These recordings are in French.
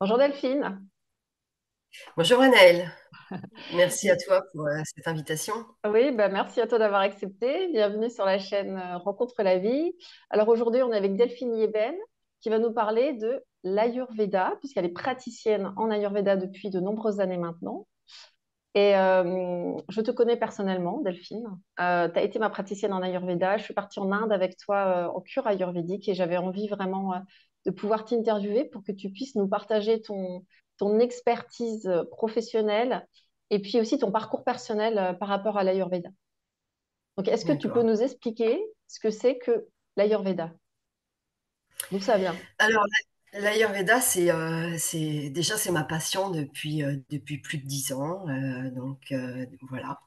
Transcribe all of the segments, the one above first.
Bonjour Delphine. Bonjour Anaëlle, merci à toi pour cette invitation. Oui, merci à toi d'avoir accepté. Bienvenue sur la chaîne Rencontre la vie. Alors aujourd'hui, on est avec Delphine Yeben qui va nous parler de l'Ayurveda, puisqu'elle est praticienne en Ayurveda depuis de nombreuses années maintenant. Et je te connais personnellement, Delphine. Tu as été ma praticienne en Ayurveda. Je suis partie en Inde avec toi en cure ayurvédique et j'avais envie vraiment de pouvoir t'interviewer pour que tu puisses nous partager ton expertise professionnelle et puis aussi ton parcours personnel par rapport à l'Ayurveda. Donc, est-ce que tu peux D'accord. nous expliquer ce que c'est que l'Ayurveda? D'où ça vient? Alors, l'Ayurveda, déjà c'est ma passion depuis plus de 10 ans. Voilà.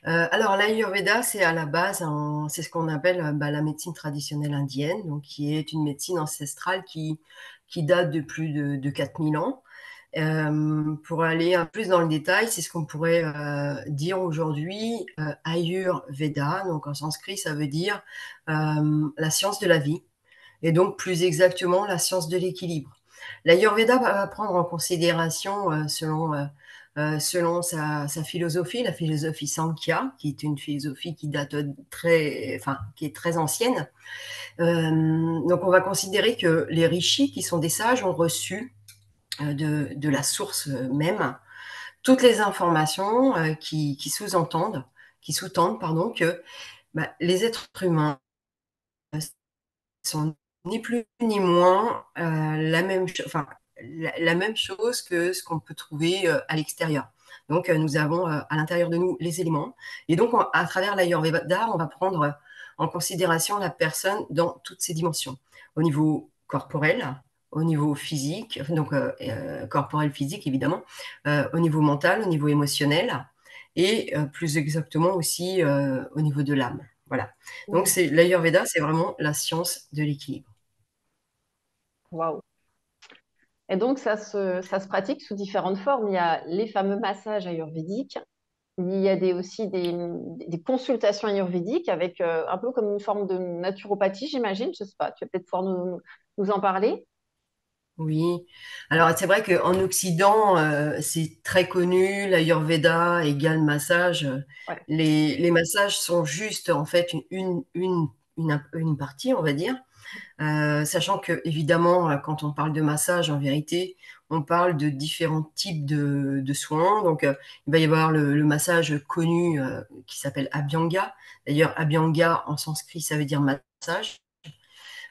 Alors, l'Ayurveda, c'est à la base, c'est ce qu'on appelle la médecine traditionnelle indienne, donc qui est une médecine ancestrale qui date de plus de 4000 ans. Pour aller un peu plus dans le détail, c'est ce qu'on pourrait dire aujourd'hui Ayurveda. Donc en sanskrit, ça veut dire la science de la vie, et donc plus exactement la science de l'équilibre. L'Ayurveda va prendre en considération, selon sa philosophie, la philosophie Samkhya, qui est une philosophie qui date qui est très ancienne. Donc on va considérer que les rishis, qui sont des sages, ont reçu de la source même toutes les informations qui sous-tendent pardon, que les êtres humains sont ni plus ni moins la même chose que ce qu'on peut trouver à l'extérieur. Donc, nous avons à l'intérieur de nous les éléments. Et donc, à travers l'Ayurveda, on va prendre en considération la personne dans toutes ses dimensions. Au niveau corporel, au niveau physique, donc corporel, physique évidemment, au niveau mental, au niveau émotionnel, et plus exactement aussi au niveau de l'âme. Voilà. Donc, Mhm. l'Ayurveda, c'est vraiment la science de l'équilibre. Waouh. Et donc, ça se pratique sous différentes formes. Il y a les fameux massages ayurvédiques. Il y a aussi des consultations ayurvédiques avec un peu comme une forme de naturopathie, j'imagine. Je sais pas, tu vas peut-être pouvoir nous en parler. Oui. Alors, c'est vrai qu'en Occident, c'est très connu, l'Ayurveda égale massage. Ouais. Les massages sont juste, en fait, une partie, on va dire. Sachant que, évidemment, quand on parle de massage, en vérité, on parle de différents types de soins. Donc, il va y avoir le massage connu qui s'appelle Abhyanga. D'ailleurs, Abhyanga en sanskrit, ça veut dire massage.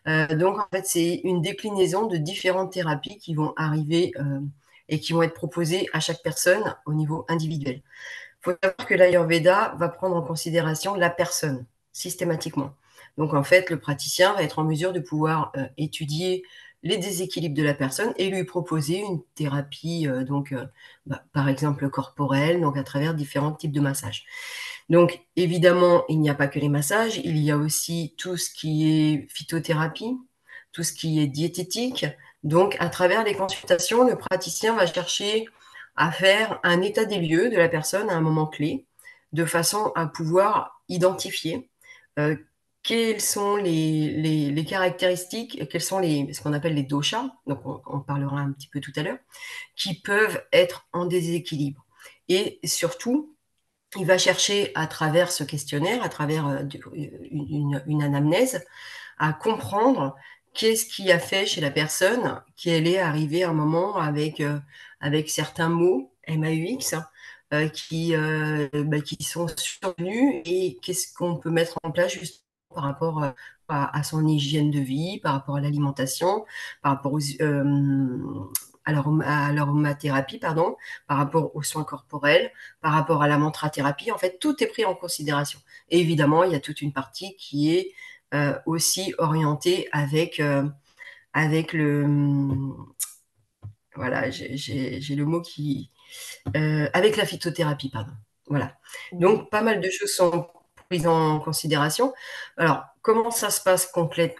Donc, en fait, c'est une déclinaison de différentes thérapies qui vont arriver et qui vont être proposées à chaque personne au niveau individuel. Il faut savoir que l'Ayurveda va prendre en considération la personne systématiquement. Donc, en fait, le praticien va être en mesure de pouvoir étudier les déséquilibres de la personne et lui proposer une thérapie, par exemple corporelle, donc à travers différents types de massages. Donc, évidemment, il n'y a pas que les massages, il y a aussi tout ce qui est phytothérapie, tout ce qui est diététique. Donc, à travers les consultations, le praticien va chercher à faire un état des lieux de la personne à un moment clé, de façon à pouvoir identifier euh, quelles sont les caractéristiques, quels sont ce qu'on appelle les doshas, donc on parlera un petit peu tout à l'heure, qui peuvent être en déséquilibre. Et surtout, il va chercher à travers ce questionnaire, à travers une anamnèse, à comprendre qu'est-ce qui a fait chez la personne qu'elle est arrivée à un moment avec certains mots, MAUX, qui sont survenus et qu'est-ce qu'on peut mettre en place juste par rapport à son hygiène de vie, par rapport à l'alimentation, par rapport à l'aromathérapie, pardon, par rapport aux soins corporels, par rapport à la mantrathérapie. En fait, tout est pris en considération. Et évidemment, il y a toute une partie qui est aussi orientée avec voilà, j'ai le mot avec la phytothérapie, pardon. Voilà. Mhm. Donc, pas mal de choses sont prises en considération. Alors, comment ça se passe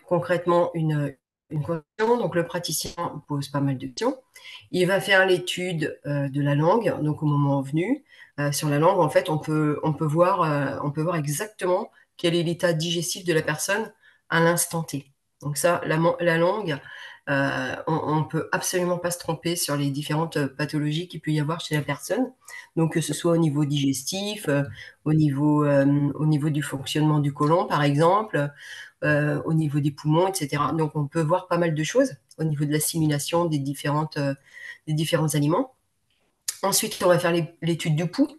concrètement une consultation? Donc, le praticien pose pas mal de questions. Il va faire l'étude de la langue, donc au moment venu. Sur la langue, en fait, on peut voir exactement quel est l'état digestif de la personne à l'instant T. Donc ça, la langue, on ne peut absolument pas se tromper sur les différentes pathologies qu'il peut y avoir chez la personne. Donc, que ce soit au niveau digestif, au niveau du fonctionnement du côlon, par exemple, au niveau des poumons, etc. Donc, on peut voir pas mal de choses au niveau de l'assimilation des différents aliments. Ensuite, on va faire l'étude du pouls.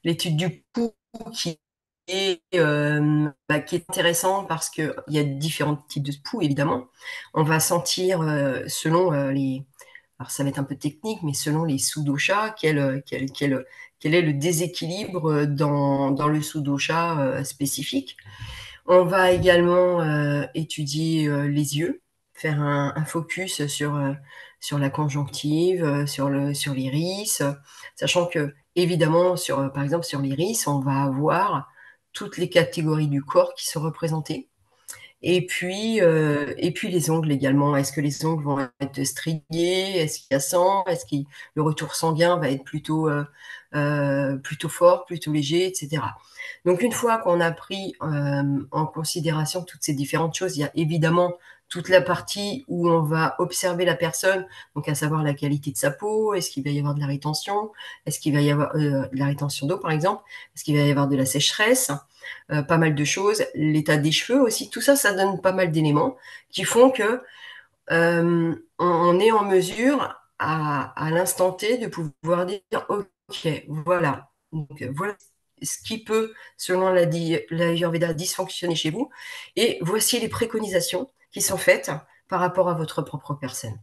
L'étude du pouls qui qui est intéressant parce qu'il y a différents types de pouls, évidemment. On va sentir, selon alors ça va être un peu technique, mais selon les sous-doshas, quel est le déséquilibre dans le sous-dosha spécifique. On va également étudier les yeux, faire un focus sur la conjonctive, sur l'iris, sachant que, évidemment, par exemple, sur l'iris, on va avoir toutes les catégories du corps qui sont représentées. Et puis les ongles également. Est-ce que les ongles vont être striés? Est-ce qu'il y a sang? Le retour sanguin va être plutôt fort, plutôt léger, etc. Donc une fois qu'on a pris en considération toutes ces différentes choses, il y a évidemment toute la partie où on va observer la personne, donc à savoir la qualité de sa peau, est-ce qu'il va y avoir de la rétention, est-ce qu'il va y avoir de la rétention d'eau par exemple, est-ce qu'il va y avoir de la sécheresse, pas mal de choses, l'état des cheveux aussi, tout ça, ça donne pas mal d'éléments qui font que on est en mesure à l'instant T de pouvoir dire ok, voilà. Donc, voilà ce qui peut, selon l'Ayurveda, dysfonctionner chez vous. Et voici les préconisations qui sont faites par rapport à votre propre personne.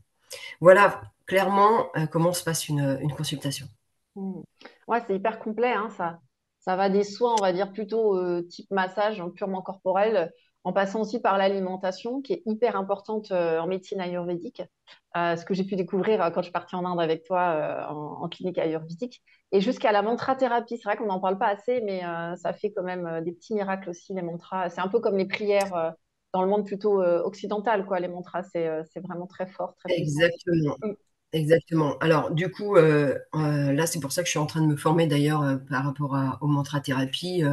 Voilà clairement comment se passe une consultation. Mm. Ouais, c'est hyper complet, hein, ça va des soins, on va dire plutôt type massage, hein, purement corporel, en passant aussi par l'alimentation, qui est hyper importante en médecine ayurvédique. Ce que j'ai pu découvrir quand je suis partie en Inde avec toi en clinique ayurvédique, et jusqu'à la mantra-thérapie. C'est vrai qu'on n'en parle pas assez, mais ça fait quand même des petits miracles aussi, les mantras. C'est un peu comme les prières dans le monde plutôt occidental, quoi. Les mantras, c'est vraiment très fort, très puissant. Exactement. Mm. Exactement. Alors, du coup, là, c'est pour ça que je suis en train de me former d'ailleurs par rapport au mantra-thérapie.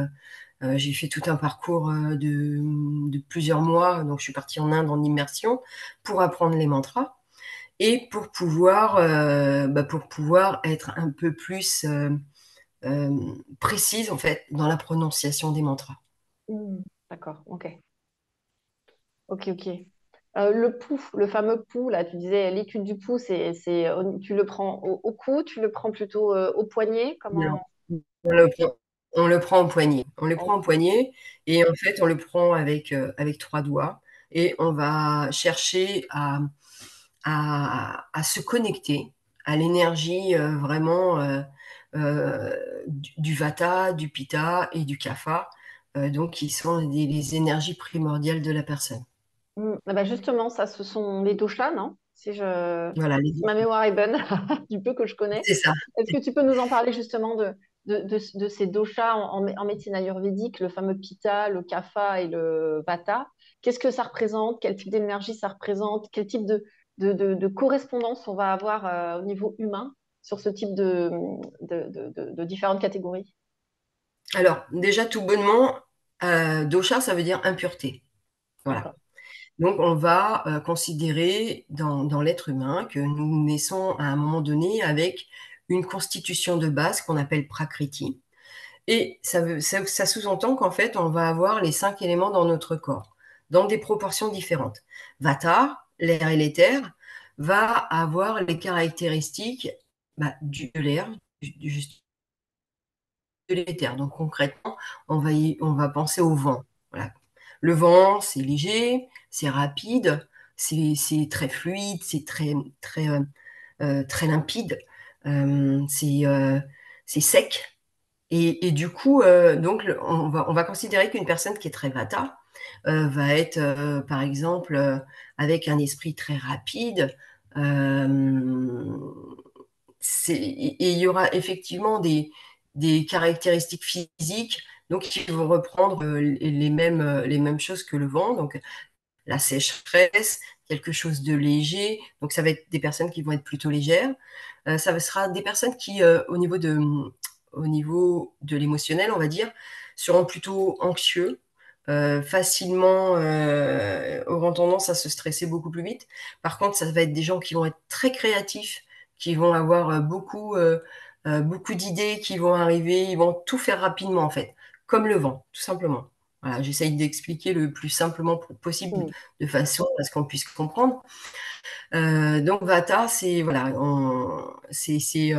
J'ai fait tout un parcours de plusieurs mois. Donc, je suis partie en Inde en immersion pour apprendre les mantras et pour pouvoir être un peu plus précise, en fait, dans la prononciation des mantras. Mm. D'accord, ok. Ok, ok. Le pouls, le fameux pouls, là, tu disais l'étude du pouls, tu le prends au cou, tu le prends plutôt au poignet, Alors, comment? on le prend au poignet. On le prend au Ok. poignet et en fait, on le prend avec trois doigts et on va chercher à se connecter à l'énergie vraiment du Vata, du Pitta et du Kapha, donc qui sont les énergies primordiales de la personne. Ah bah justement, ça, ce sont les doshas, non? Voilà, Si ma mémoire est bonne, du peu que je connais. c'est ça. Est-ce que tu peux nous en parler justement de ces doshas en médecine ayurvédique, le fameux pitta, le kapha et le vata? Qu'est-ce que ça représente? Quel type d'énergie ça représente? Quel type de correspondance on va avoir au niveau humain sur ce type de différentes catégories? Alors, déjà, tout bonnement, dosha, ça veut dire impureté. Voilà. D'accord. Donc, on va considérer dans l'être humain que nous naissons à un moment donné avec une constitution de base qu'on appelle prakriti. Et ça sous-entend qu'en fait, on va avoir les cinq éléments dans notre corps, dans des proportions différentes. Vata, l'air et l'éther, va avoir les caractéristiques de l'air, juste de l'éther. Donc concrètement, on va penser au vent. Voilà. Le vent, c'est léger, c'est rapide, c'est très fluide, c'est très limpide, c'est sec. Et du coup, donc, on va considérer qu'une personne qui est très vata va être, par exemple, avec un esprit très rapide. euh, et il y aura effectivement des caractéristiques physiques donc, qui vont reprendre les mêmes choses que le vent. Donc, la sécheresse, quelque chose de léger. Donc, ça va être des personnes qui vont être plutôt légères. Ça sera des personnes qui, au niveau de l'émotionnel, on va dire, seront plutôt anxieux, facilement auront tendance à se stresser beaucoup plus vite. Par contre, ça va être des gens qui vont être très créatifs, qui vont avoir beaucoup d'idées qui vont arriver, ils vont tout faire rapidement en fait, comme le vent, tout simplement. Voilà, j'essaye d'expliquer le plus simplement possible Mm. de façon à ce qu'on puisse comprendre. Donc Vata, c'est voilà, c'est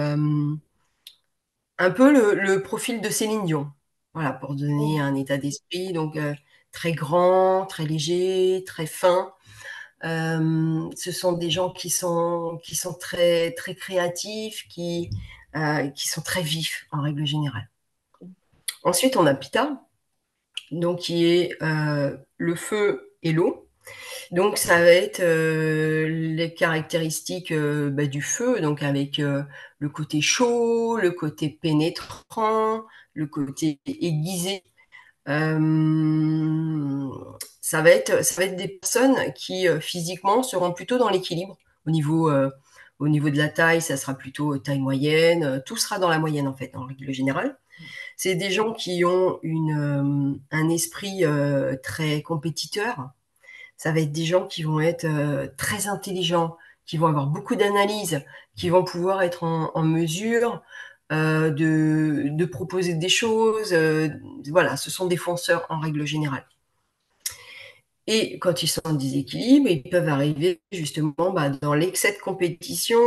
un peu le profil de Céline Dion. Voilà, pour donner Mm. un état d'esprit. Donc très grand, très léger, très fin. Ce sont des gens qui sont très, très créatifs, qui sont très vifs en règle générale. Ensuite, on a Pitta, donc qui est le feu et l'eau. Donc ça va être les caractéristiques du feu, donc avec le côté chaud, le côté pénétrant, le côté aiguisé. Euh, ça va être des personnes qui physiquement seront plutôt dans l'équilibre. Au niveau de la taille, ça sera plutôt taille moyenne. Tout sera dans la moyenne en fait, en règle générale. C'est des gens qui ont un esprit très compétiteur. Ça va être des gens qui vont être très intelligents, qui vont avoir beaucoup d'analyse, qui vont pouvoir être en mesure de proposer des choses. Voilà, ce sont des fonceurs en règle générale. Et quand ils sont en déséquilibre, ils peuvent arriver justement dans l'excès de compétition,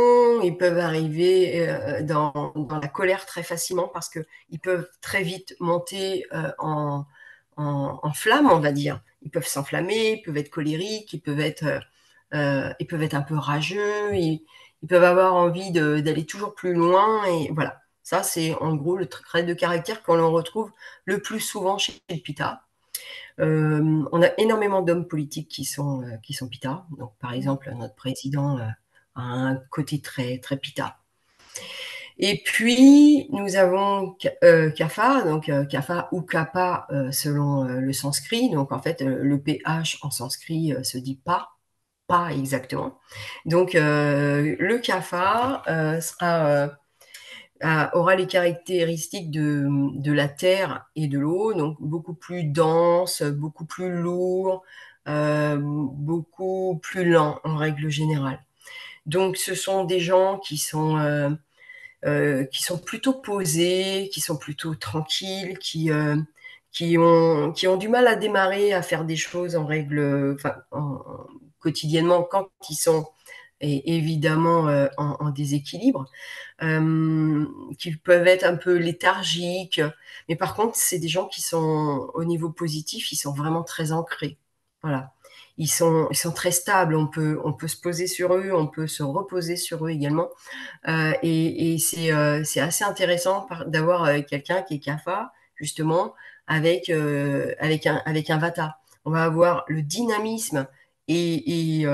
ils peuvent arriver dans la colère très facilement parce qu'ils peuvent très vite monter en flamme, on va dire. Ils peuvent s'enflammer, ils peuvent être colériques, ils peuvent être un peu rageux, ils peuvent avoir envie d'aller toujours plus loin. Et voilà, ça c'est en gros le trait de caractère qu'on retrouve le plus souvent chez le Pitta. On a énormément d'hommes politiques qui sont Pitta. Donc, par exemple, notre président a un côté très, très Pitta. Et puis, nous avons Kapha, donc Kapha ou Kappa selon le sanskrit. Donc, en fait, le PH en sanskrit se dit pas exactement. Donc, le Kapha aura les caractéristiques de la terre et de l'eau, donc beaucoup plus dense, beaucoup plus lourd, beaucoup plus lent en règle générale. Donc ce sont des gens qui sont plutôt posés, qui sont plutôt tranquilles, qui ont du mal à démarrer, à faire des choses en règle, enfin, quotidiennement quand ils sont évidemment en déséquilibre, qui peuvent être un peu léthargiques. Mais par contre, c'est des gens qui sont, au niveau positif, ils sont vraiment très ancrés. Voilà. Ils sont très stables. On peut se poser sur eux, on peut se reposer sur eux également. Et c'est assez intéressant d'avoir quelqu'un qui est Kapha, justement, avec un Vata. On va avoir le dynamisme et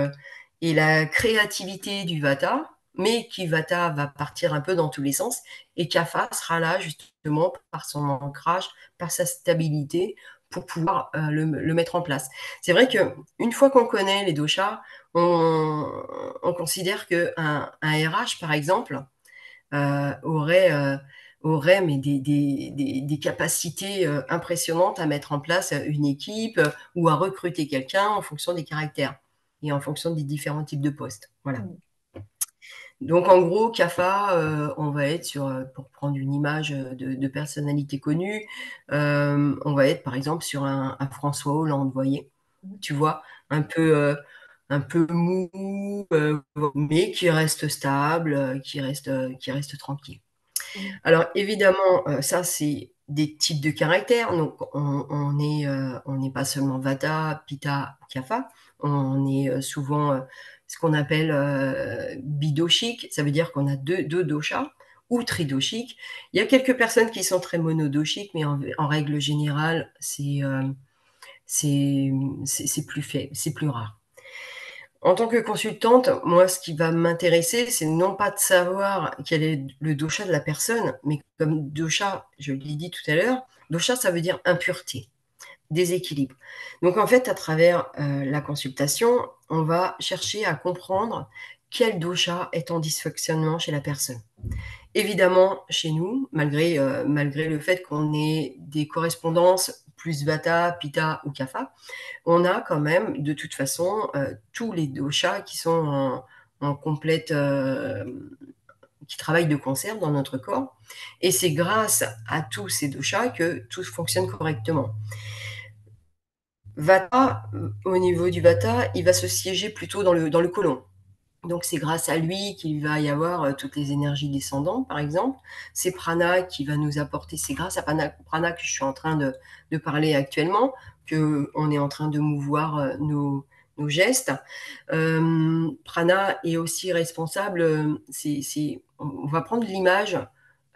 la créativité du Vata, mais qui Vata va partir un peu dans tous les sens, et Kapha sera là justement par son ancrage, par sa stabilité, pour pouvoir le mettre en place. C'est vrai qu'une fois qu'on connaît les doshas, on considère qu'un RH, par exemple, aurait mais des capacités impressionnantes à mettre en place une équipe ou à recruter quelqu'un en fonction des caractères et en fonction des différents types de postes. Voilà. Mm. Donc en gros, CAFA, on va être pour prendre une image de personnalité connue, on va être par exemple sur un François Hollande, vous voyez, tu vois, un peu mou, mais qui reste stable, qui reste tranquille. Mm. Alors évidemment, ça c'est des types de caractères. Donc on n'est pas seulement Vata, Pitta, Kapha. On est souvent ce qu'on appelle bidoshique. Ça veut dire qu'on a deux doshas ou tridoshique. Il y a quelques personnes qui sont très monodoshiques, mais en règle générale, c'est plus fait, c'est plus rare. En tant que consultante, moi, ce qui va m'intéresser, c'est non pas de savoir quel est le dosha de la personne, mais comme dosha, je l'ai dit tout à l'heure, dosha, ça veut dire impureté, déséquilibre. Donc, en fait, à travers la consultation, on va chercher à comprendre quel dosha est en dysfonctionnement chez la personne. Évidemment, chez nous, malgré le fait qu'on ait des correspondances plus Vata, Pitta ou Kapha, on a quand même de toute façon tous les doshas qui sont en complète, qui travaillent de concert dans notre corps. Et c'est grâce à tous ces doshas que tout fonctionne correctement. Vata, au niveau du Vata, il va se siéger plutôt dans le côlon. Donc c'est grâce à lui qu'il va y avoir toutes les énergies descendantes, par exemple. C'est Prana qui va nous apporter, c'est grâce à Prana que je suis en train de parler actuellement, qu'on est en train de mouvoir nos gestes. Prana est aussi responsable, on va prendre l'image,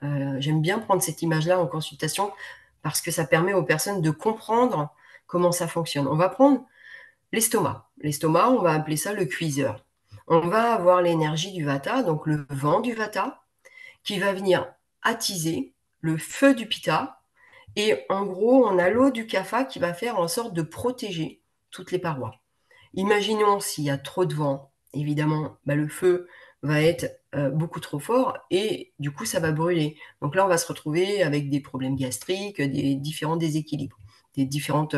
j'aime bien prendre cette image-là en consultation parce que ça permet aux personnes de comprendre comment ça fonctionne. On va prendre l'estomac. L'estomac, on va appeler ça le cuiseur. On va avoir l'énergie du Vata, donc le vent du Vata, qui va venir attiser le feu du Pitta. Et en gros, on a l'eau du Kapha qui va faire en sorte de protéger toutes les parois. Imaginons s'il y a trop de vent, évidemment, le feu va être beaucoup trop fort et du coup, ça va brûler. Donc là, on va se retrouver avec des problèmes gastriques, des différents déséquilibres, des différents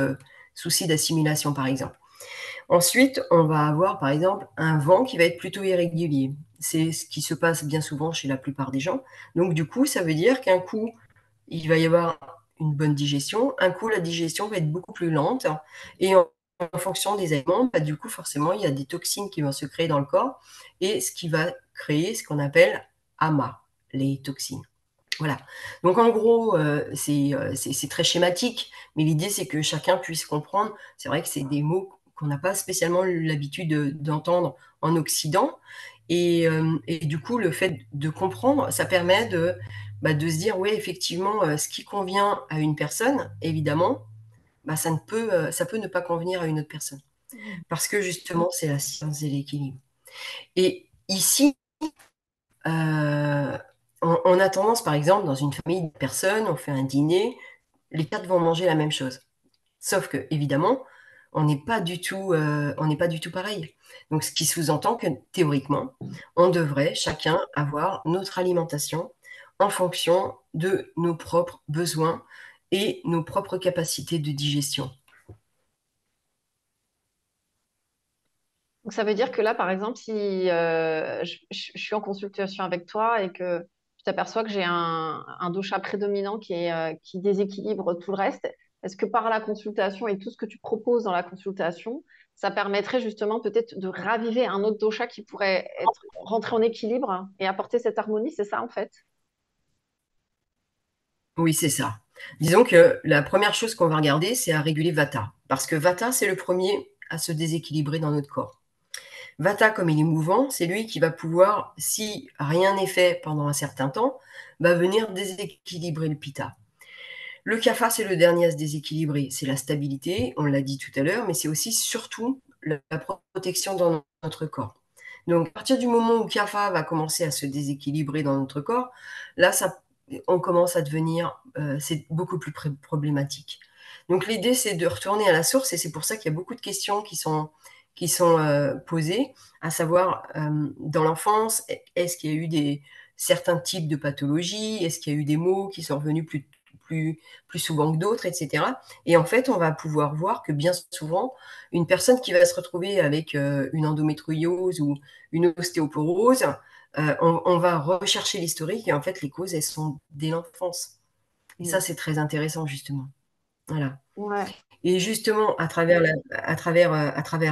soucis d'assimilation, par exemple. Ensuite, on va avoir par exemple un vent qui va être plutôt irrégulier. C'est ce qui se passe bien souvent chez la plupart des gens. Donc du coup, ça veut dire qu'un coup, il va y avoir une bonne digestion, un coup, la digestion va être beaucoup plus lente. Et en fonction des aliments, du coup, forcément, il y a des toxines qui vont se créer dans le corps et ce qui va créer ce qu'on appelle AMA, les toxines. Voilà. Donc en gros, c'est très schématique, mais l'idée c'est que chacun puisse comprendre. C'est vrai que c'est des mots qu'on n'a pas spécialement l'habitude d'entendre en Occident. Et du coup, le fait de comprendre, ça permet de se dire, oui, effectivement, ce qui convient à une personne, évidemment, ça peut ne pas convenir à une autre personne. Parce que justement, c'est la science de l'équilibre. Et ici, euh, on a tendance, par exemple, dans une famille de personnes, on fait un dîner, les quatre vont manger la même chose. Sauf que, évidemment, on n'est pas du tout pareil. Donc, ce qui sous-entend que théoriquement, on devrait chacun avoir notre alimentation en fonction de nos propres besoins et nos propres capacités de digestion. Donc, ça veut dire que là, par exemple, si je suis en consultation avec toi et que tu t'aperçois que j'ai un dosha prédominant qui déséquilibre tout le reste, est-ce que par la consultation et tout ce que tu proposes dans la consultation, ça permettrait justement peut-être de raviver un autre dosha qui pourrait être rentré en équilibre et apporter cette harmonie, c'est ça en fait? Oui, c'est ça. Disons que la première chose qu'on va regarder, c'est à réguler Vata. Parce que Vata, c'est le premier à se déséquilibrer dans notre corps. Vata, comme il est mouvant, c'est lui qui va pouvoir, si rien n'est fait pendant un certain temps, va venir déséquilibrer le Pitta. Le Kapha, c'est le dernier à se déséquilibrer. C'est la stabilité, on l'a dit tout à l'heure, mais c'est aussi surtout la protection dans notre corps. Donc, à partir du moment où Kapha va commencer à se déséquilibrer dans notre corps, là, on commence à devenir, c'est beaucoup plus problématique. Donc, l'idée, c'est de retourner à la source, et c'est pour ça qu'il y a beaucoup de questions qui sont posées, à savoir, dans l'enfance, est-ce qu'il y a eu certains types de pathologies, est-ce qu'il y a eu des maux qui sont revenus plus souvent que d'autres, etc. Et en fait, on va pouvoir voir que bien souvent, une personne qui va se retrouver avec une endométriose ou une ostéoporose, on va rechercher l'historique et en fait, les causes, elles sont dès l'enfance. Et ça, Mm. c'est très intéressant, justement. Voilà. Ouais. Et justement, à travers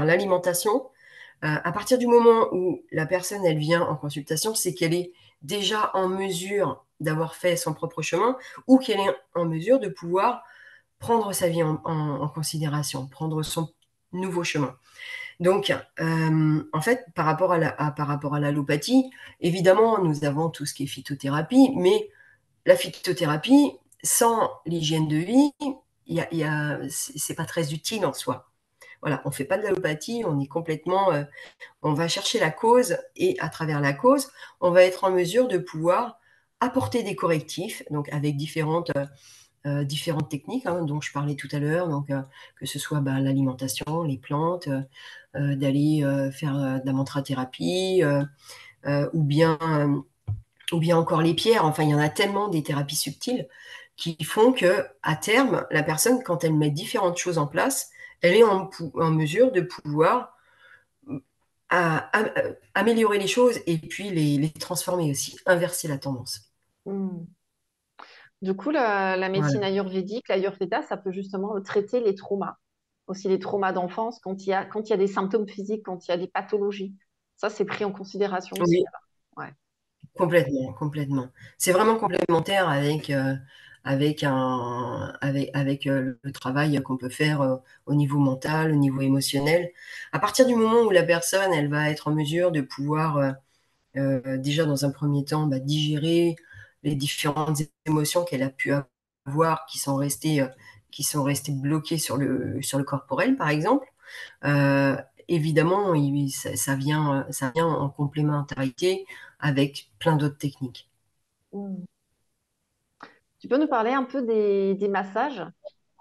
l'alimentation, à partir du moment où la personne, elle vient en consultation, c'est qu'elle est déjà en mesure d'avoir fait son propre chemin ou qu'elle est en mesure de pouvoir prendre sa vie en considération, prendre son nouveau chemin. Donc, en fait, par rapport à l'allopathie, évidemment, nous avons tout ce qui est phytothérapie, mais la phytothérapie, sans l'hygiène de vie, c'est pas très utile en soi. Voilà, on ne fait pas de l'allopathie, on est complètement, on va chercher la cause et à travers la cause, on va être en mesure de pouvoir apporter des correctifs, donc avec différentes techniques dont je parlais tout à l'heure, donc que ce soit l'alimentation, les plantes, d'aller faire de la mantrathérapie, ou bien encore les pierres. Enfin, il y en a tellement des thérapies subtiles qui font que à terme, la personne, quand elle met différentes choses en place, elle est en mesure de pouvoir améliorer les choses et puis les transformer aussi, inverser la tendance. Hmm. Du coup, la Voilà. médecine ayurvédique, l'ayurveda, ça peut justement traiter les traumas, aussi les traumas d'enfance, quand il y a des symptômes physiques, quand il y a des pathologies. Ça, c'est pris en considération aussi. Oui, Ouais. complètement, complètement. C'est vraiment complémentaire avec le travail qu'on peut faire au niveau mental, au niveau émotionnel. À partir du moment où la personne, elle va être en mesure de pouvoir déjà dans un premier temps digérer les différentes émotions qu'elle a pu avoir qui sont restées bloquées sur le corporel, par exemple. Euh, Évidemment, ça vient en complémentarité avec plein d'autres techniques. Hmm. Tu peux nous parler un peu des massages?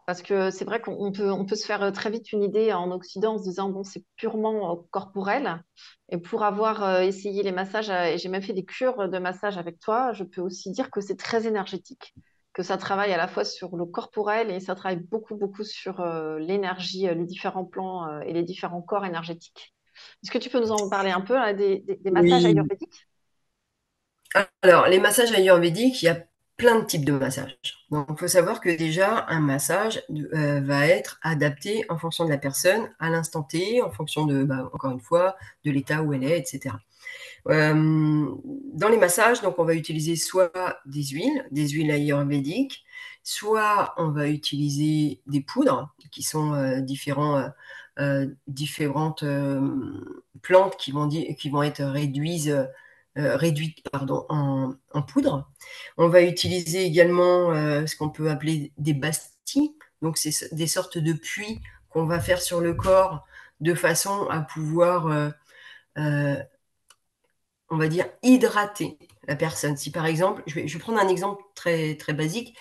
Parce que c'est vrai qu'on peut se faire très vite une idée en Occident en se disant, bon, c'est purement corporel. Et pour avoir essayé les massages, et j'ai même fait des cures de massage avec toi, je peux aussi dire que c'est très énergétique, que ça travaille à la fois sur le corporel et ça travaille beaucoup, beaucoup sur l'énergie, les différents plans et les différents corps énergétiques. Est-ce que tu peux nous en parler un peu là, des massages Oui. ayurvédiques? Alors, les massages ayurvédiques, il y a plein de types de massages. Donc, il faut savoir que déjà, un massage va être adapté en fonction de la personne, à l'instant T, en fonction encore une fois, de l'état où elle est, etc. Dans les massages, donc, on va utiliser soit des huiles ayurvédiques, soit on va utiliser des poudres, qui sont différentes plantes qui vont être réduites pardon, en poudre. On va utiliser également ce qu'on peut appeler des bastis, donc c'est des sortes de puits qu'on va faire sur le corps de façon à pouvoir euh, on va dire, hydrater la personne. Si par exemple, je vais prendre un exemple très, très basique,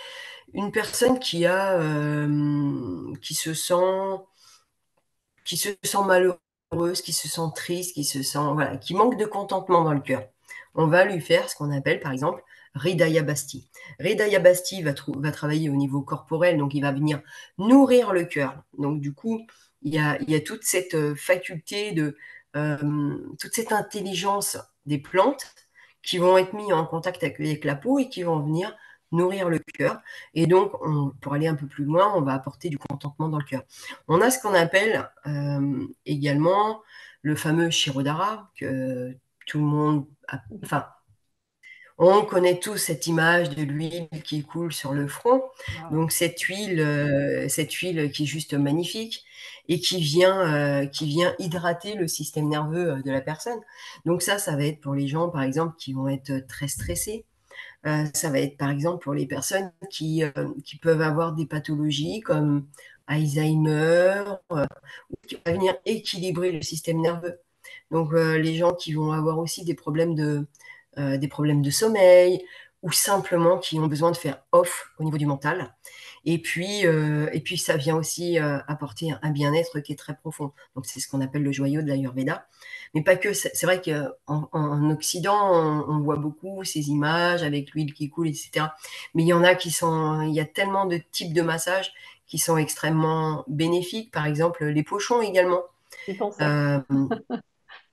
une personne qui se sent malheureuse, qui se sent triste, voilà, qui manque de contentement dans le cœur. On va lui faire ce qu'on appelle, par exemple, Hridaya Basti. Hridaya Basti va travailler au niveau corporel, donc il va venir nourrir le cœur. Donc du coup, il y a toute cette faculté toute cette intelligence des plantes qui vont être mises en contact avec la peau et qui vont venir nourrir le cœur. Et donc, pour aller un peu plus loin, on va apporter du contentement dans le cœur. On a ce qu'on appelle également le fameux Shirodara, que tout le monde enfin, on connaît tous cette image de l'huile qui coule sur le front. Wow. Donc cette huile qui est juste magnifique et qui vient hydrater le système nerveux de la personne. Donc ça va être pour les gens, par exemple, qui vont être très stressés. Ça va être par exemple pour les personnes qui peuvent avoir des pathologies comme Alzheimer, qui va venir équilibrer le système nerveux. Donc les gens qui vont avoir aussi des problèmes de sommeil ou simplement qui ont besoin de faire off au niveau du mental. Et puis ça vient aussi apporter un bien-être qui est très profond. Donc c'est ce qu'on appelle le joyau de l'Ayurveda. Mais pas que, c'est vrai qu'en Occident, on voit beaucoup ces images avec l'huile qui coule, etc. Mais il y a tellement de types de massages qui sont extrêmement bénéfiques. Par exemple, les pochons également. J'y pensais, Euh,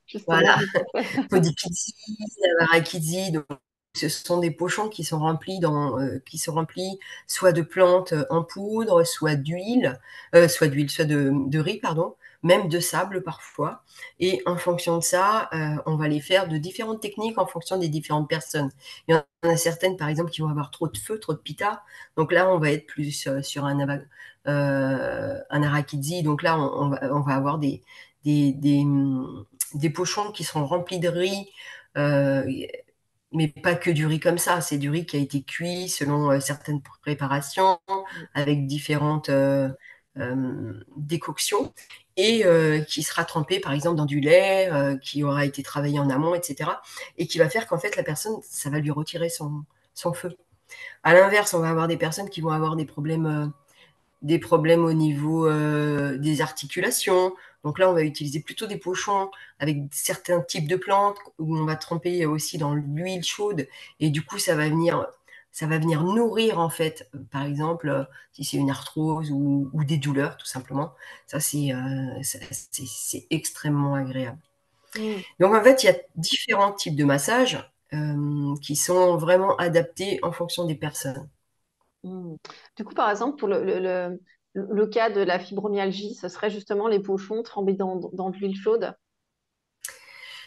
justement, voilà, j'y pensais. Podikidzi, Navarakidzi, donc ce sont des pochons qui sont remplis soit de plantes en poudre, soit de riz, pardon, même de sable parfois. Et en fonction de ça, on va les faire de différentes techniques en fonction des différentes personnes. Il y en a certaines, par exemple, qui vont avoir trop de feu, trop de pitta. Donc là, on va être plus sur un arakidzi. Donc là, on va avoir des, des, des pochons qui sont remplis de riz, euh, mais pas que du riz comme ça, c'est du riz qui a été cuit selon certaines préparations, avec différentes décoctions, et qui sera trempé par exemple dans du lait, qui aura été travaillé en amont, etc. Et qui va faire qu'en fait la personne, ça va lui retirer son feu. À l'inverse, on va avoir des personnes qui vont avoir des problèmes au niveau des articulations. Donc là, on va utiliser plutôt des pochons avec certains types de plantes où on va tremper aussi dans l'huile chaude et du coup, ça va venir ça va venir nourrir en fait, par exemple, si c'est une arthrose ou des douleurs tout simplement. Ça, c'est extrêmement agréable. Mm, Donc en fait, il y a différents types de massages qui sont vraiment adaptés en fonction des personnes. mm. Du coup, par exemple, pour le cas de la fibromyalgie, ce serait justement les pochons trempés dans de l'huile chaude.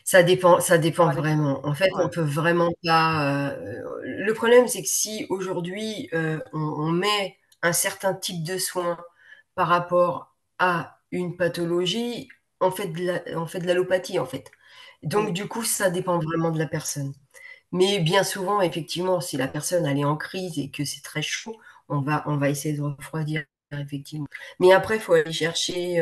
Ça dépend Ça va dépendre. vraiment. En fait, Ouais. on peut vraiment pas. Le problème, c'est que si aujourd'hui on met un certain type de soin par rapport à une pathologie, on fait de l'allopathie en fait. Donc Mm, du coup, ça dépend vraiment de la personne. Mais bien souvent, effectivement, si la personne elle est en crise et que c'est très chaud, on va essayer de refroidir, effectivement. Mais après, faut aller chercher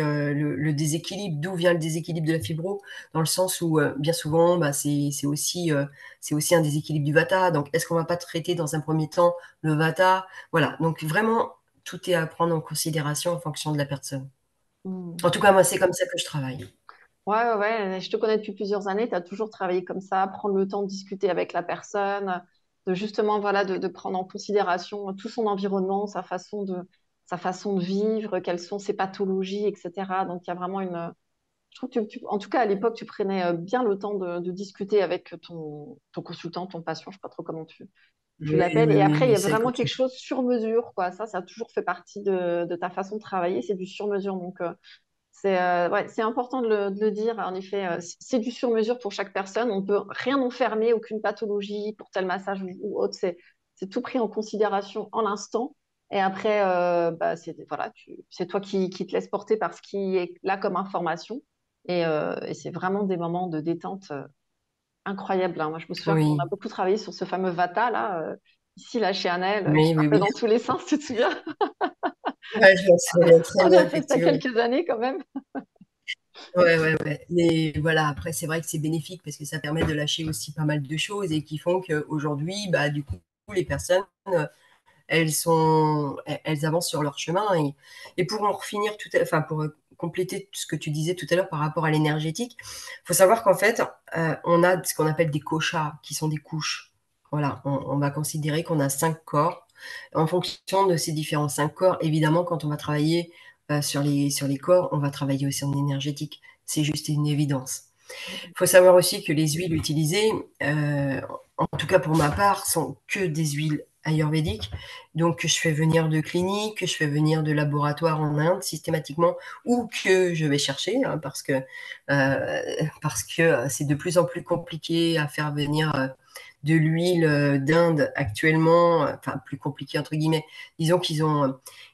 le déséquilibre. D'où vient le déséquilibre de la fibro? Dans le sens où, bien souvent, bah, c'est aussi un déséquilibre du vata. Donc, est-ce qu'on va pas traiter dans un premier temps le vata? Voilà. Donc, vraiment, tout est à prendre en considération en fonction de la personne. mm. En tout cas, moi, c'est comme ça que je travaille. Ouais, ouais, ouais. Je te connais depuis plusieurs années. Tu as toujours travaillé comme ça, prendre le temps de discuter avec la personne, de justement, voilà, de prendre en considération tout son environnement, sa façon de vivre, quelles sont ses pathologies, etc. Donc, il y a vraiment une. Je trouve que, en tout cas, à l'époque, tu prenais bien le temps de discuter avec ton consultant, ton patient, je sais pas trop comment tu Oui, l'appelles. oui, Et oui, après, il y mais a c'est vraiment quand quelque tu... chose sur mesure, quoi. Ça a toujours fait partie de ta façon de travailler. C'est du sur mesure. Donc, ouais, c'est important de le dire. En effet, c'est du sur-mesure pour chaque personne. On peut rien enfermer, aucune pathologie pour tel massage ou autre. C'est tout pris en considération en l'instant. Et après, bah, voilà, c'est toi qui te laisses porter par ce qui est là comme information. Et c'est vraiment des moments de détente incroyables, hein. Moi, je me souviens qu'on a Oui, beaucoup travaillé sur ce fameux Vata, là, ici, là, chez Annelle, qui oui, oui, partait oui. dans tous les sens, tu te souviens? Ouais, je me souviens très On bien, a fait ça effectivement. quelques années quand même. Ouais, ouais, ouais. Mais voilà, après, c'est vrai que c'est bénéfique parce que ça permet de lâcher aussi pas mal de choses et qui font qu'aujourd'hui, bah, du coup, les personnes, elles avancent sur leur chemin. Et pour en finir enfin, pour compléter ce que tu disais tout à l'heure par rapport à l'énergétique, il faut savoir qu'en fait, on a ce qu'on appelle des koshas, qui sont des couches. Voilà, on va considérer qu'on a 5 corps. En fonction de ces différents 5 corps, évidemment, quand on va travailler sur les corps, on va travailler aussi en énergétique. C'est juste une évidence. Il faut savoir aussi que les huiles utilisées, en tout cas pour ma part, sont que des huiles ayurvédiques, donc que je fais venir de cliniques, que je fais venir de laboratoires en Inde systématiquement, ou que je vais chercher, hein, parce que c'est de plus en plus compliqué à faire venir de l'huile d'Inde actuellement, enfin plus compliqué entre guillemets. Disons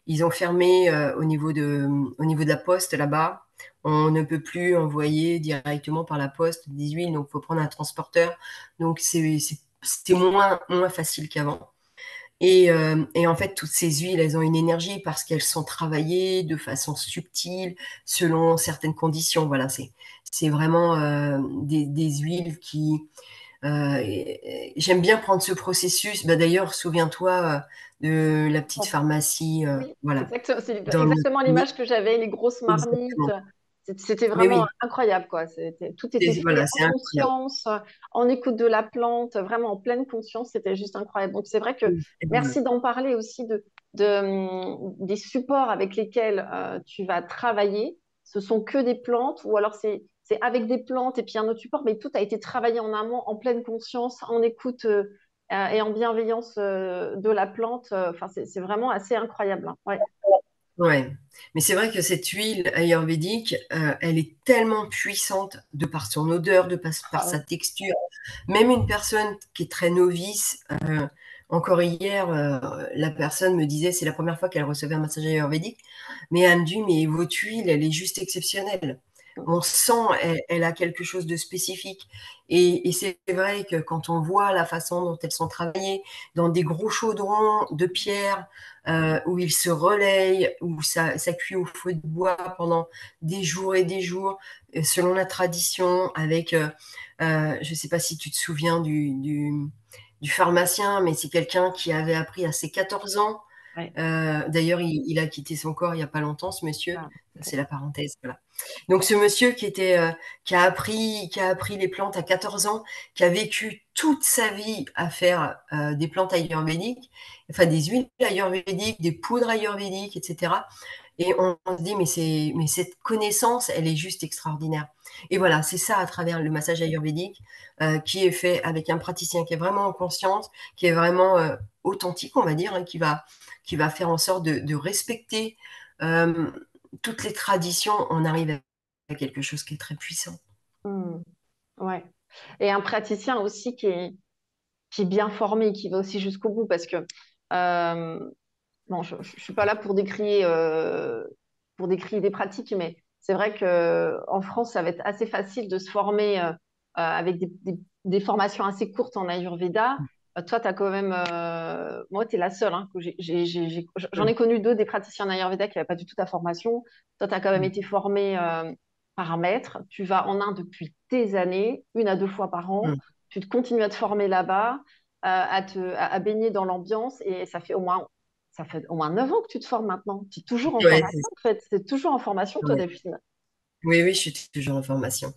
ils ont fermé au niveau de la poste là-bas. On ne peut plus envoyer directement par la poste des huiles, donc il faut prendre un transporteur. Donc c'était moins facile qu'avant. Et en fait, toutes ces huiles, elles ont une énergie parce qu'elles sont travaillées de façon subtile, selon certaines conditions. Voilà, c'est vraiment des huiles qui... j'aime bien prendre ce processus. Bah, d'ailleurs, souviens-toi de la petite pharmacie, Oui, voilà, c'est dans notre exactement clinique. l'image que j'avais, les grosses marmites. Exactement. C'était Mais vraiment oui, incroyable, quoi. Tout était fait voilà, en c'est incroyable. conscience, en écoute de la plante, vraiment en pleine conscience. C'était juste incroyable. Donc, c'est vrai que Voilà. merci d'en parler aussi des supports avec lesquels tu vas travailler. Ce sont que des plantes ou alors c'est avec des plantes et puis un autre support, mais tout a été travaillé en amont, en pleine conscience, en écoute et en bienveillance de la plante. Enfin, c'est vraiment assez incroyable, hein. Ouais. Ouais, mais c'est vrai que cette huile ayurvédique, elle est tellement puissante de par son odeur, par Ah sa ouais. texture. Même une personne qui est très novice, encore hier, la personne me disait, c'est la première fois qu'elle recevait un massage ayurvédique, mais elle me dit, mais votre huile, elle est juste exceptionnelle. On sent, elle a quelque chose de spécifique. Et c'est vrai que quand on voit la façon dont elles sont travaillées, dans des gros chaudrons de pierre, où il se relaye, où ça cuit au feu de bois pendant des jours et des jours, selon la tradition, avec, je ne sais pas si tu te souviens du pharmacien, mais c'est quelqu'un qui avait appris à ses 14 ans. Ouais. D'ailleurs, il a quitté son corps il n'y a pas longtemps, ce monsieur. Ah, ok. C'est la parenthèse, voilà. Donc, ce monsieur qui a appris les plantes à 14 ans, qui a vécu toute sa vie à faire des plantes ayurvédiques, enfin des huiles ayurvédiques, des poudres ayurvédiques, etc. Et on se dit, mais cette connaissance, elle est juste extraordinaire. Et voilà, c'est ça à travers le massage ayurvédique qui est fait avec un praticien qui est vraiment en conscience, qui est vraiment authentique, on va dire, hein, qui va faire en sorte de respecter euh, toutes les traditions. On arrive à quelque chose qui est très puissant. Hmm. Ouais. Et un praticien aussi qui est bien formé, qui va aussi jusqu'au bout, parce que bon, je ne suis pas là pour décrier des pratiques, mais c'est vrai qu'en France, ça va être assez facile de se former avec des formations assez courtes en Ayurveda. Toi, tu as quand même. Moi, tu es la seule, hein, que j'en ai Mm, connu deux des praticiens en Ayurveda qui n'avaient pas du tout ta formation. Toi, tu as quand même mm, été formé par un maître. Tu vas en Inde depuis des années, 1 à 2 fois par an. mm. Tu continues à te former là-bas, à baigner dans l'ambiance, et ça fait au moins 9 ans que tu te formes maintenant. Tu es toujours en Ouais, formation, en fait. Tu es toujours en formation, toi, ouais. Delphine. Oui, oui, je suis toujours en formation.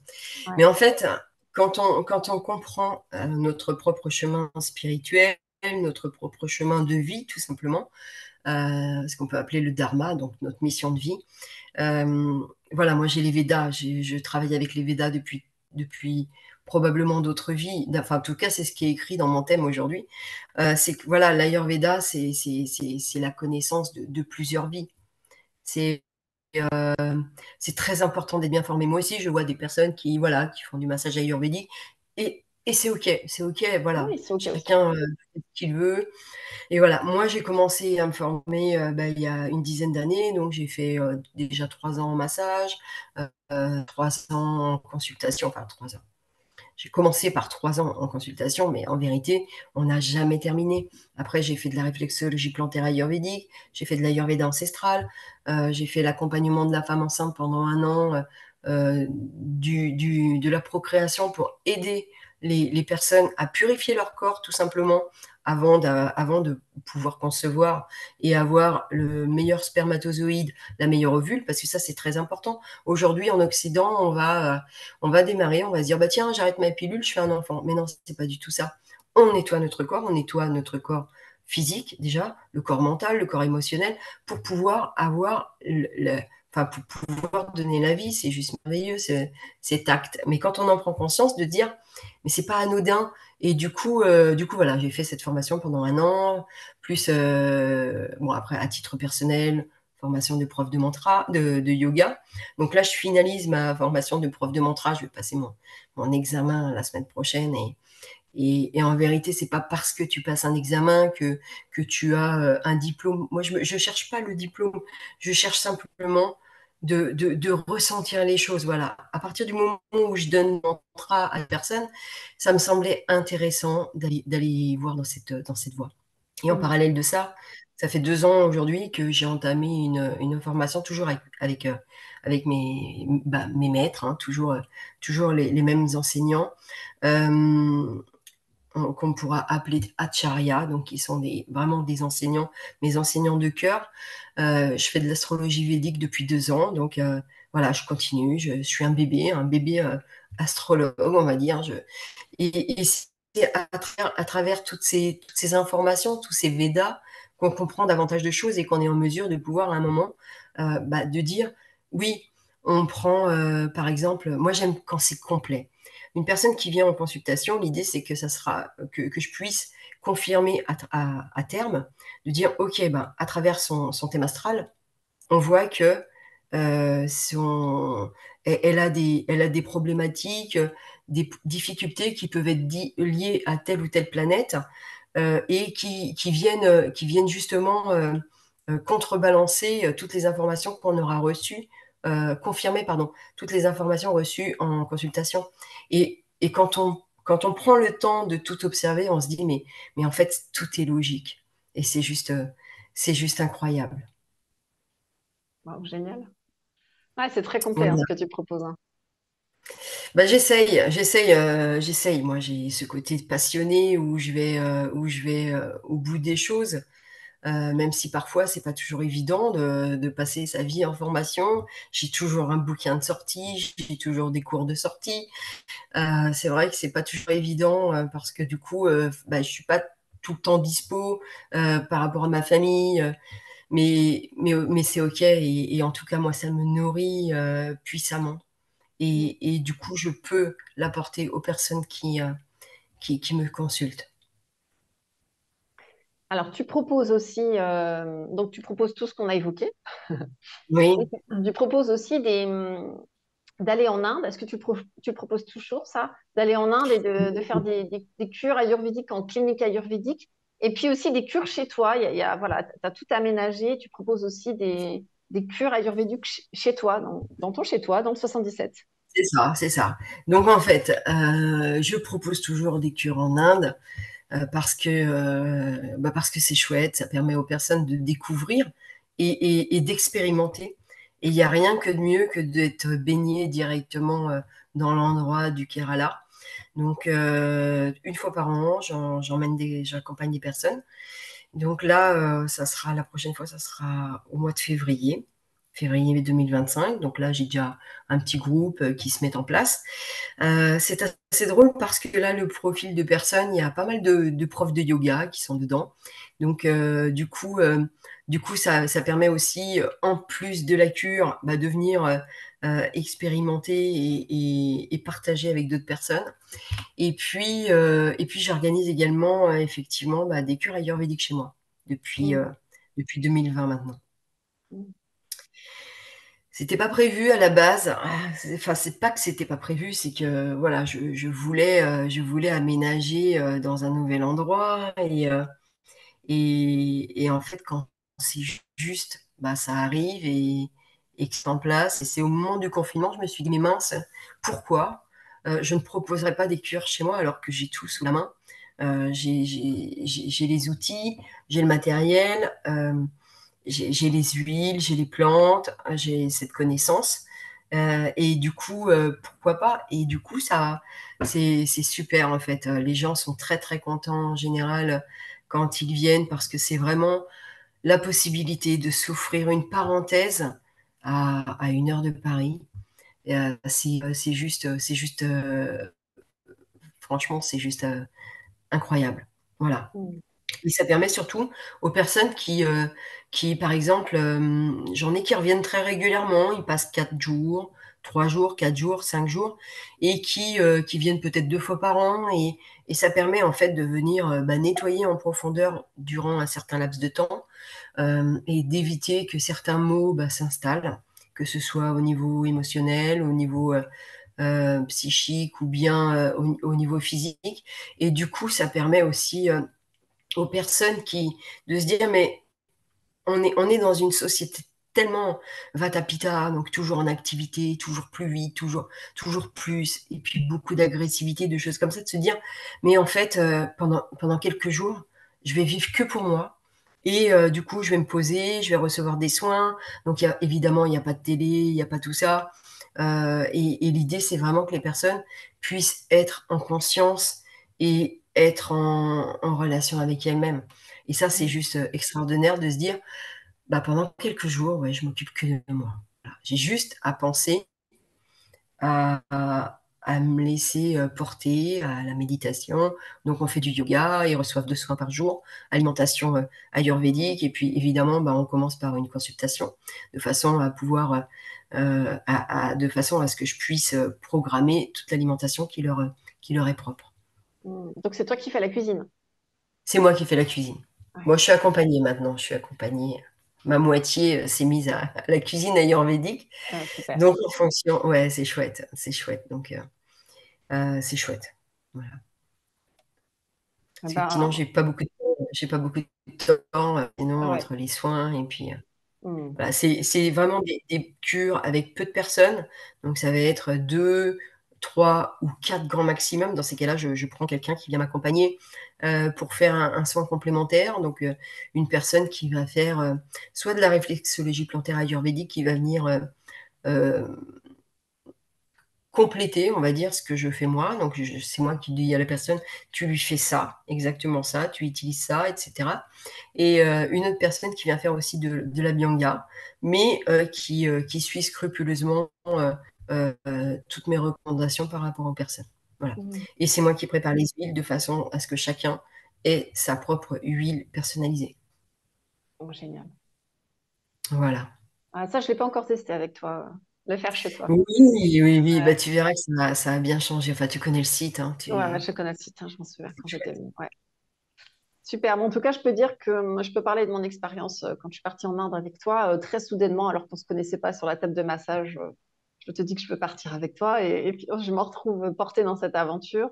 Ouais. Mais en fait, quand on comprend notre propre chemin spirituel, notre propre chemin de vie, tout simplement, ce qu'on peut appeler le dharma, donc notre mission de vie. Euh, voilà, moi j'ai les Védas, je travaille avec les Védas depuis probablement d'autres vies. Enfin, en tout cas, c'est ce qui est écrit dans mon thème aujourd'hui. C'est que voilà, l'Ayurveda, c'est la connaissance de plusieurs vies. C'est c'est très important d'être bien formé. Moi aussi, je vois des personnes qui, voilà, qui font du massage ayurvédique et c'est OK, voilà. Oui, c'est OK aussi. Chacun fait ce qu'il veut. Et voilà, moi j'ai commencé à me former il y a une dizaine d'années, donc j'ai fait déjà 3 ans en massage, 3 ans en consultation, enfin 3 ans. J'ai commencé par 3 ans en consultation, mais en vérité, on n'a jamais terminé. Après, j'ai fait de la réflexologie plantaire ayurvédique, j'ai fait de l'ayurveda ancestral, j'ai fait l'accompagnement de la femme enceinte pendant un an, de la procréation pour aider les personnes à purifier leur corps, tout simplement, avant de pouvoir concevoir et avoir le meilleur spermatozoïde, la meilleure ovule, parce que ça, c'est très important. Aujourd'hui, en Occident, on va démarrer, on va se dire, bah tiens, j'arrête ma pilule, je fais un enfant. Mais non, c'est pas du tout ça. On nettoie notre corps physique déjà, le corps mental, le corps émotionnel, pour pouvoir avoir enfin, pour pouvoir donner la vie. C'est juste merveilleux, cet acte. Mais quand on en prend conscience, de dire, mais c'est pas anodin. Et du coup, voilà, j'ai fait cette formation pendant un an, plus, bon, après, à titre personnel, formation de prof de mantra, de yoga. Donc là, je finalise ma formation de prof de mantra. Je vais passer mon examen la semaine prochaine. Et en vérité, c'est pas parce que tu passes un examen que tu as un diplôme. Moi, je cherche pas le diplôme. Je cherche simplement de ressentir les choses. Voilà. À partir du moment où je donne mon mantra à la personne, ça me semblait intéressant d'aller voir dans cette voie. Et en Mm. parallèle de ça, ça fait 2 ans aujourd'hui que j'ai entamé une formation toujours avec mes maîtres, hein, toujours les mêmes enseignants, euh, qu'on pourra appeler acharya, donc qui sont vraiment des enseignants, mes enseignants de cœur. Je fais de l'astrologie védique depuis 2 ans, donc voilà, je continue, je suis un bébé astrologue, on va dire. Et c'est à travers toutes ces informations, tous ces Védas, qu'on comprend davantage de choses et qu'on est en mesure de pouvoir à un moment de dire, oui, on prend par exemple, moi j'aime quand c'est complet. Une personne qui vient en consultation, l'idée c'est que ça sera que je puisse confirmer à terme, de dire, ok, ben, à travers son thème astral, on voit que elle a des problématiques, des difficultés qui peuvent être liées à telle ou telle planète et qui viennent justement contrebalancer toutes les informations qu'on aura reçues, confirmer, pardon, toutes les informations reçues en consultation. Et quand on prend le temps de tout observer, on se dit, mais en fait, tout est logique. Et c'est juste incroyable. Wow, génial. Ouais, c'est très complet hein, ce Voilà. que tu proposes. Hein. Bah, j'essaye. Moi, j'ai ce côté passionné où je vais au bout des choses. même si parfois c'est pas toujours évident de passer sa vie en formation. J'ai toujours un bouquin de sortie, j'ai toujours des cours de sortie. C'est vrai que c'est pas toujours évident parce que du coup, bah, je suis pas tout le temps dispo par rapport à ma famille, mais c'est ok. Et en tout cas, moi, ça me nourrit puissamment. Et du coup, je peux l'apporter aux personnes qui me consultent. Alors, tu proposes aussi, donc tu proposes tout ce qu'on a évoqué. Oui, Et tu proposes aussi d'aller en Inde. Est-ce que tu proposes toujours ça, d'aller en Inde et de faire des cures ayurvédiques en clinique ayurvédique, et puis aussi des cures chez toi. Voilà, tu as tout aménagé. Tu proposes aussi des cures ayurvédiques chez toi, dans ton chez toi, dans le 77. c'est ça, c'est ça. Donc en fait, je propose toujours des cures en Inde parce que c'est chouette, ça permet aux personnes de découvrir et d'expérimenter. Et il n'y a rien que de mieux que d'être baigné directement dans l'endroit du Kerala. Donc, une fois par an, j'accompagne des personnes. Donc là, la prochaine fois, ça sera au mois de février 2025. Donc là, j'ai déjà un petit groupe qui se met en place. C'est assez drôle parce que là, le profil de personnes, il y a pas mal de profs de yoga qui sont dedans. Donc, du coup, ça permet aussi, en plus de la cure, bah, de venir expérimenter et partager avec d'autres personnes. Et puis j'organise également effectivement bah, des cures ayurvédiques chez moi Mm. depuis 2020 maintenant. C'était pas prévu à la base. Enfin, c'est pas que c'était pas prévu, c'est que voilà, je voulais aménager dans un nouvel endroit et en fait, quand c'est juste, bah, ça arrive et que c'est en place. Et c'est au moment du confinement, je me suis dit, mais mince, pourquoi je ne proposerai pas des cures chez moi alors que j'ai tout sous la main. J'ai les outils, j'ai le matériel, j'ai les huiles, j'ai les plantes, j'ai cette connaissance. Et du coup, pourquoi pas? Et du coup, c'est super en fait. Les gens sont très très contents en général quand ils viennent parce que c'est vraiment la possibilité de s'offrir une parenthèse à 1 heure de Paris. Franchement, c'est juste incroyable. Voilà. Mm. Et ça permet surtout aux personnes par exemple, j'en ai qui reviennent très régulièrement, ils passent 4 jours, 3 jours, 4 jours, 5 jours, et qui viennent peut-être 2 fois par an. Et ça permet en fait de venir bah, nettoyer en profondeur durant un certain laps de temps et d'éviter que certains maux bah, s'installent, que ce soit au niveau émotionnel, au niveau psychique ou bien au niveau physique. Et du coup, ça permet aussi aux personnes de se dire, mais on est dans une société tellement vatapita, donc toujours en activité, toujours plus vite, toujours plus, et puis beaucoup d'agressivité, de choses comme ça, de se dire, mais en fait, pendant quelques jours, je vais vivre que pour moi. Et du coup, je vais me poser, je vais recevoir des soins. Donc, évidemment, il n'y a pas de télé, il n'y a pas tout ça. Et l'idée, c'est vraiment que les personnes puissent être en conscience et être en relation avec elles-mêmes. Et ça, c'est juste extraordinaire de se dire, bah, pendant quelques jours, ouais, je m'occupe que de moi. Voilà. J'ai juste à penser à me laisser porter à la méditation. Donc, on fait du yoga, ils reçoivent 2 soins par jour, alimentation ayurvédique, et puis évidemment, bah, on commence par une consultation de façon à pouvoir, de façon à ce que je puisse programmer toute l'alimentation qui leur est propre. Mm. Donc, c'est toi qui fais la cuisine. C'est moi qui fais la cuisine. Ouais. Moi, je suis accompagnée maintenant. Je suis accompagnée. Ma moitié s'est mise à la cuisine ayurvédique. Ah, super. Donc, en fonction, ouais, c'est chouette. C'est chouette. Donc, c'est chouette. Voilà. Eh Parce que sinon, ben, j'ai pas beaucoup de temps, ah sinon, ouais. entre les soins et puis, Mm. voilà, c'est vraiment des cures avec peu de personnes. Donc, ça va être 2, 3 ou 4 grands maximum. Dans ces cas-là, je prends quelqu'un qui vient m'accompagner pour faire un soin complémentaire. Donc, une personne qui va faire soit de la réflexologie plantaire ayurvédique, qui va venir euh, compléter, on va dire, ce que je fais moi. Donc, c'est moi qui dis à la personne, tu lui fais ça, exactement ça, tu utilises ça, etc. Et une autre personne qui vient faire aussi de la bianga, mais qui suit scrupuleusement toutes mes recommandations par rapport aux personnes. Voilà. Mhm. Et c'est moi qui prépare les huiles de façon à ce que chacun ait sa propre huile personnalisée. Oh, génial. Voilà. Ah, ça, je ne l'ai pas encore testé avec toi, le faire chez toi. Oui, oui, oui, bah, Ouais, tu verras que ça a bien changé. Enfin, tu connais le site, hein, ouais, ouais, je connais le site, hein, je m'en souviens quand j'étais venue. Ouais. Super. Bon, en tout cas, je peux dire que je peux parler de mon expérience quand je suis partie en Inde avec toi, très soudainement, alors qu'on ne se connaissait pas sur la table de massage. Je te dis que je peux partir avec toi et puis je me retrouve portée dans cette aventure.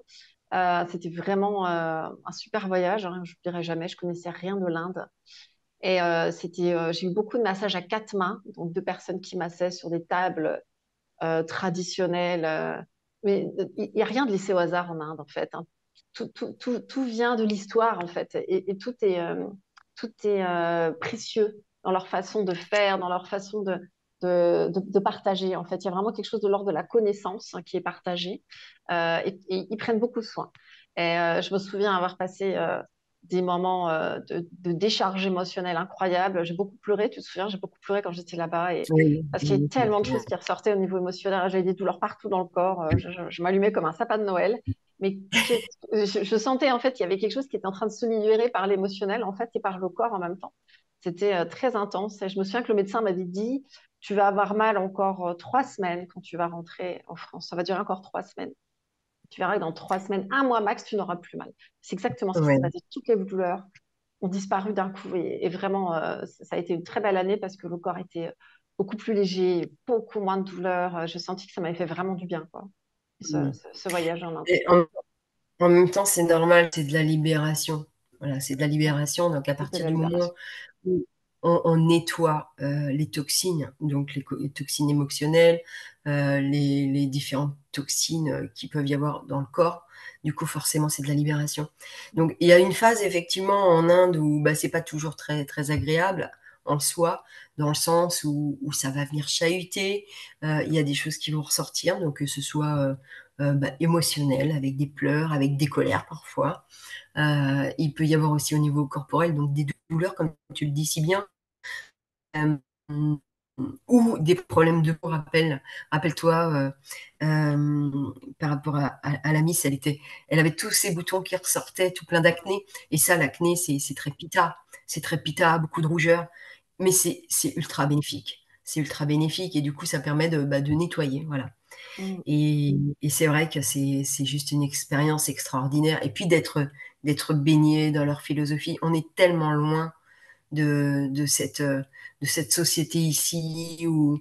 C'était vraiment un super voyage, hein, je ne dirai jamais, je connaissais rien de l'Inde. Et j'ai eu beaucoup de massages à quatre mains, donc deux personnes qui massaient sur des tables traditionnelles. Mais il n'y a rien de laissé au hasard en Inde, en fait, hein. Tout vient de l'histoire, en fait, et tout est précieux dans leur façon de faire, dans leur façon de partager. En fait, il y a vraiment quelque chose de l'ordre de la connaissance, hein, qui est partagée, et ils prennent beaucoup soin. Et je me souviens avoir passé des moments de décharge émotionnelle incroyables. J'ai beaucoup pleuré, tu te souviens, j'ai beaucoup pleuré quand j'étais là-bas, oui, parce qu'il y a oui, je me tellement de souviens. choses qui ressortaient au niveau émotionnel. J'avais des douleurs partout dans le corps. Je m'allumais comme un sapin de Noël. Mais je sentais en fait qu'il y avait quelque chose qui était en train de se libérer par l'émotionnel en fait et par le corps en même temps. C'était très intense. Et je me souviens que le médecin m'avait dit, tu vas avoir mal encore 3 semaines quand tu vas rentrer en France. Ça va durer encore 3 semaines. Tu verras que dans 3 semaines, un mois max, tu n'auras plus mal. C'est exactement ce qui s'est Ouais. passé. Toutes les douleurs ont disparu d'un coup. Et vraiment, ça a été une très belle année parce que le corps était beaucoup plus léger, beaucoup moins de douleurs. Je sentis que ça m'avait fait vraiment du bien, quoi, Mm. ce voyage en Inde. Et en même temps, c'est normal, c'est de la libération. Voilà, c'est de la Ouais, libération. Donc, à c'était de partir la du moment libération. où on nettoie les toxines, donc les toxines émotionnelles, les différentes toxines qu'il peuvent y avoir dans le corps, du coup, forcément, c'est de la libération. Donc, il y a une phase, effectivement, en Inde où bah, c'est pas toujours très, très agréable en soi, dans le sens où ça va venir chahuter. Il y a des choses qui vont ressortir, donc que ce soit bah, émotionnel, avec des pleurs, avec des colères parfois. Il peut y avoir aussi au niveau corporel, donc des douleurs, comme tu le dis si bien, euh, ou des problèmes de peau. Rappelle-toi, par rapport à la Miss, elle avait tous ses boutons qui ressortaient, tout plein d'acné. Et ça, l'acné, c'est très pita. C'est très pita, beaucoup de rougeur. Mais c'est ultra bénéfique. C'est ultra bénéfique et du coup, ça permet bah, de nettoyer. Voilà. Mm, Et c'est vrai que c'est juste une expérience extraordinaire. Et puis d'être baigné dans leur philosophie. On est tellement loin de cette société ici où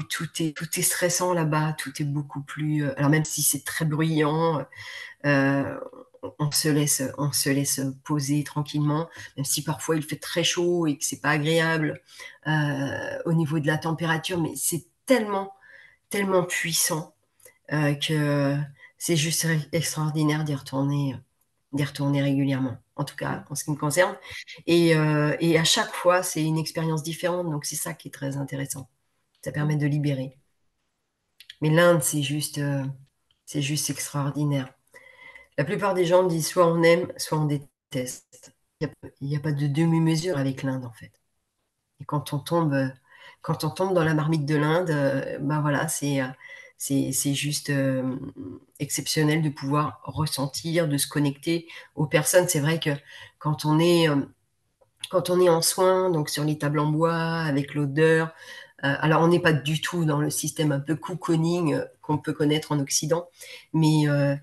tout est stressant là-bas, tout est beaucoup plus. Alors même si c'est très bruyant, euh, on se laisse poser tranquillement, même si parfois il fait très chaud et que c'est pas agréable au niveau de la température, mais c'est tellement puissant que c'est juste extraordinaire d'y retourner régulièrement, en tout mm, cas en ce qui me concerne. Et à chaque fois, c'est une expérience différente, donc c'est ça qui est très intéressant. Ça permet mm. de libérer. Mais l'Inde, c'est juste extraordinaire. La plupart des gens disent soit on aime, soit on déteste. Il n'y a pas de demi-mesure avec l'Inde, en fait. Et quand on tombe dans la marmite de l'Inde, ben voilà, c'est juste exceptionnel de pouvoir ressentir, de se connecter aux personnes. C'est vrai que quand on est, euh, quand on est en soins, donc sur les tables en bois, avec l'odeur, alors on n'est pas du tout dans le système un peu cocooning qu'on peut connaître en Occident, mais, euh,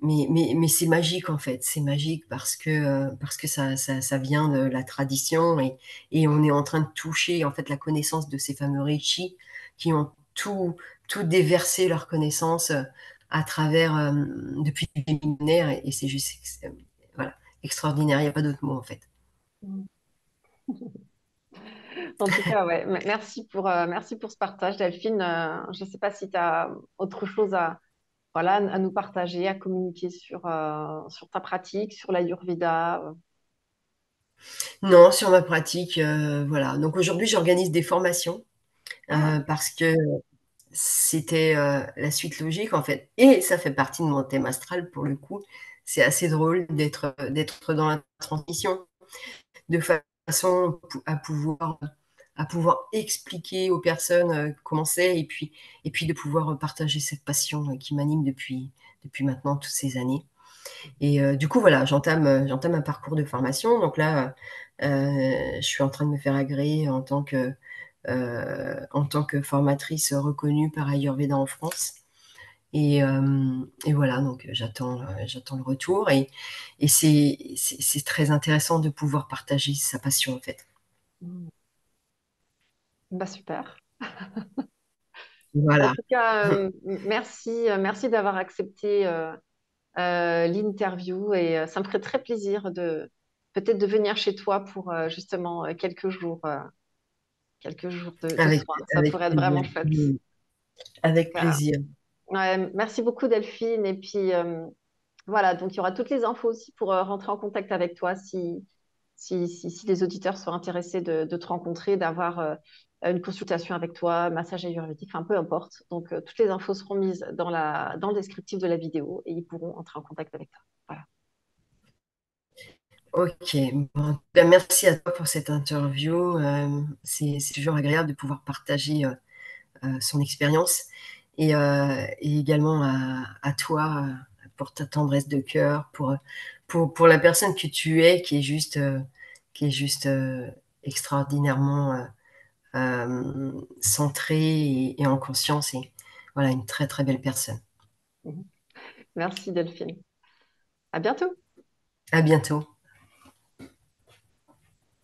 mais c'est magique en fait, c'est magique parce que ça vient de la tradition et on est en train de toucher en fait la connaissance de ces fameux rishis qui ont tout déversé leur connaissance à travers depuis des millénaires et c'est juste voilà, extraordinaire, il n'y a pas d'autre mot en fait. Mm. En tout cas, ouais, merci pour ce partage, Delphine. Je ne sais pas si tu as autre chose voilà, à nous partager, à communiquer sur ta pratique, sur l'Ayurveda. Non, sur ma pratique, voilà. Donc aujourd'hui, j'organise des formations Ah, parce que c'était la suite logique en fait. Et ça fait partie de mon thème astral pour le coup. C'est assez drôle d'être dans la transmission de façon à pouvoir expliquer aux personnes comment c'est et puis de pouvoir partager cette passion qui m'anime depuis maintenant toutes ces années. Et du coup, voilà, j'entame un parcours de formation. Donc là, je suis en train de me faire agréer en tant que formatrice reconnue par Ayurveda en France. Et voilà, donc j'attends le retour. Et c'est très intéressant de pouvoir partager sa passion, en fait. Mm. Bah, super. En Voilà, tout cas, merci, merci d'avoir accepté l'interview et ça me ferait très plaisir de peut-être de venir chez toi pour justement quelques jours de avec, soins. Ça avec pourrait être vraiment plaisir. chouette. Avec Voilà. plaisir. Ouais, merci beaucoup Delphine. Et puis voilà, donc il y aura toutes les infos aussi pour rentrer en contact avec toi si les auditeurs sont intéressés de te rencontrer, d'avoir une consultation avec toi, massage ayurvédique, enfin peu importe. Donc toutes les infos seront mises dans le descriptif de la vidéo et ils pourront entrer en contact avec toi. Voilà. Ok, bon, ben, merci à toi pour cette interview. C'est toujours agréable de pouvoir partager son expérience et également à toi pour ta tendresse de cœur, pour la personne que tu es, qui est juste extraordinairement centrée et en conscience et voilà, une très très belle personne. Merci Delphine. À bientôt. À bientôt.